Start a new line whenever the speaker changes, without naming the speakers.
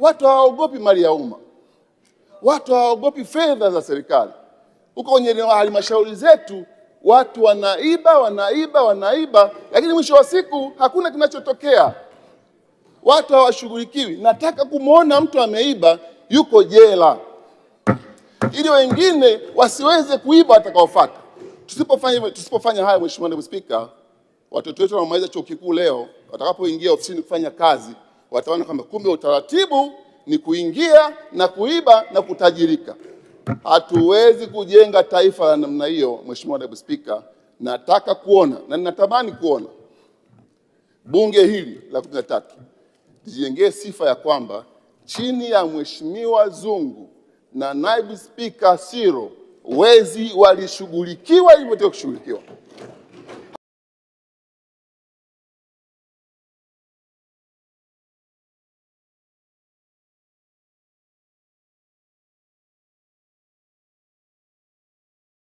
watu hawaogopi mali ya umma, watu hawaogopi fedha za serikali. Huko kwenye halmashauri zetu watu wanaiba, lakini mwisho wa siku hakuna kinachotokea. Watu hawashughulikiwi. Nataka kumuona mtu ameiba yuko jela, ili wengine wasiweze kuiba watakaofuata. Tusipofanya haya, Mheshimiwa Naibu Spika, watoto wetu wanamaliza chuo kikuu leo, watakapoingia ofisini kufanya kazi, wataona kwamba kumbe utaratibu ni kuingia na kuiba na kutajirika. Hatuwezi kujenga taifa la namna hiyo. Mheshimiwa Naibu Spika, nataka kuona na ninatamani kuona bunge hili la 13 lijengee sifa ya kwamba chini ya Mheshimiwa Zungu na Naibu Spika Siro wezi walishughulikiwa ilivyotakiwa kushughulikiwa.